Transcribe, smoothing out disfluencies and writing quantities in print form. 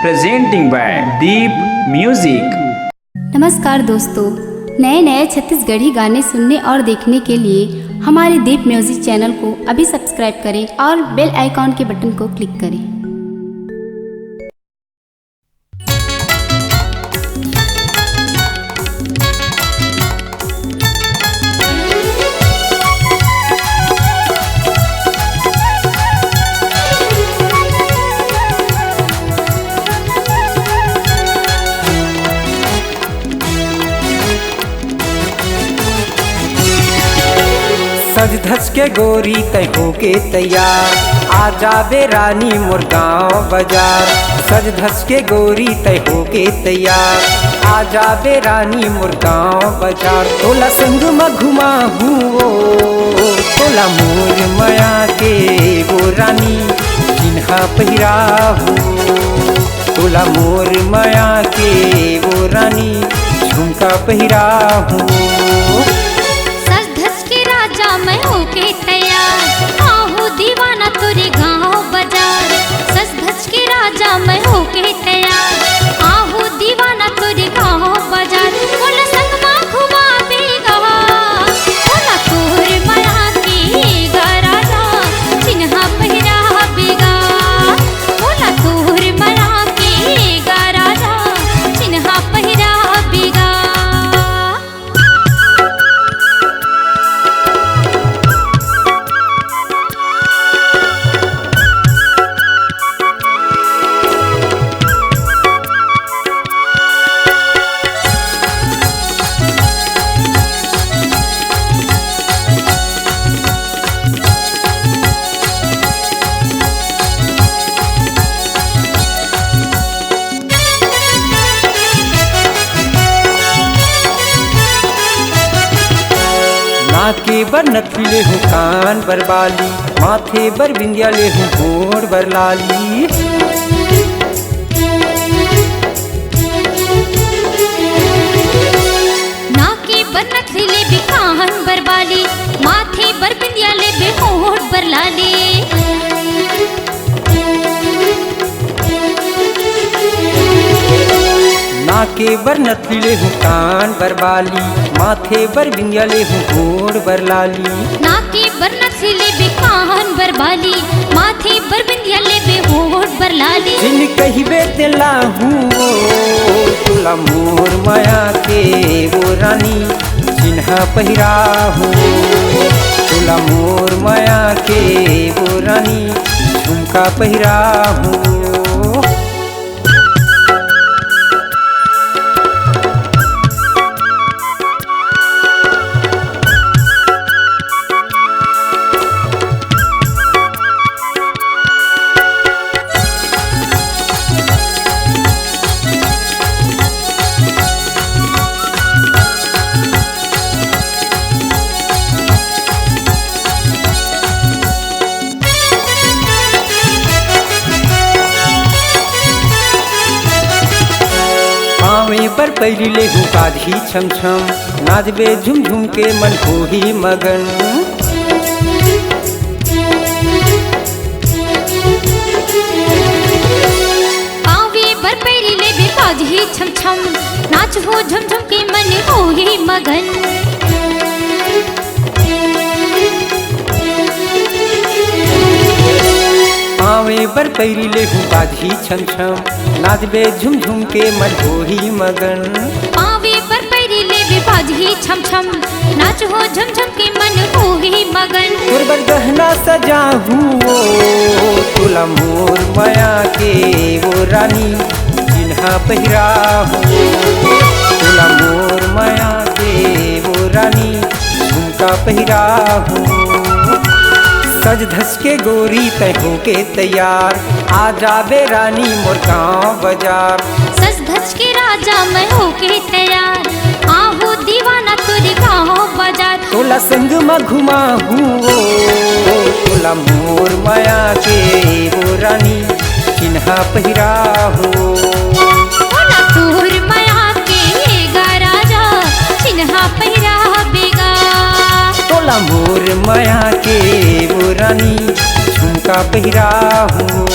presenting by Deep Music। नमस्कार दोस्तों, नए नए छत्तीसगढ़ी गाने सुनने और देखने के लिए हमारे दीप म्यूजिक चैनल को अभी सब्सक्राइब करें और बेल आइकॉन के बटन को क्लिक करें। सज धज के गोरी तय होके तैयार, आ जाबे रानी मोर गाँव बाजार। सज धज के गोरी तय होके तैयार, आ जाबे रानी मोर गाँव बाजार। तोला संग में घुमाहूँ तोला मोर माया के वो रानी चिन्हा पहिराहूँ। तोला मोर माया के वो रानी झुमका पहिराहूँ। मैं होके तैयार, आहू दीवाना तोरे गाँव बाजार। सज धज के राजा मैं होके तैयार, आहू दीवाना तोरे गाँव बाजार। बोला संग माँ घुमाबेगा, बोला तोर माया के राजा चिन्हा पहिराबेगा। बोला तोर माया के राजा चिन्हा पहिराबेगा। नाके बर नथी ले हूँ कान बर बाली, माथे बर बिंदिया ले हूँ होड़ बर लाली। नाके बर नथी ले बे कान बर बाली, माथे बर बिंदिया ले बे होड़ बर लाली। नाके बर नथी ले हूँ कान बर बाली, माथे बर बिंदिया ले हूँ होड़ बर लाली। नाके बर नथी ले बे कान बर बाली, माथे बर बिंदिया ले बे होड़ बर लाली। जिन कहिबे तेला हूँ तोला मोर माया के वो रानी चिन्हा पहिराहूँ। तोला मोर माया के वो रानी झुमका पहिराहूँ। पावे पर पैरी ले हूँ काधी छम छम, नाचबे झुम झुम के मन हो ही मगन। पावे पर पैरी ले बे काधी छम छम, नाच हो झुम झुम के मन हो ही मगन। पावे पर पैरी ले हूँ काधी छम छम, नाचबे झुम झुम के मन हो ही मगन। पावे पर पैरी ले बे काधी छम छम, नाच हो झुम झुम के मन हो ही मगन। तोर गहना सजाहूँ तोला मोर माया के वो रानी चिन्हा पहिराहूँ। तोला मोर माया के वो रानी झुमका पहिराहूँ। सज धज के गोरी तय होके तैयार, आ जाबे रानी मोर गाँव बाजार। सज धज के राजा मैं होके तैयार, आहू दीवाना तोरे गाँव बाजार। तोला संग में घुमाहूँ तोला मोर माया के वो रानी चिन्हा पहिराहूँ। बोला तोर माया के राजा चिन्हा पहिराबेगा। तोला मोर माया के वो रानी झुमका पहिराहूँ।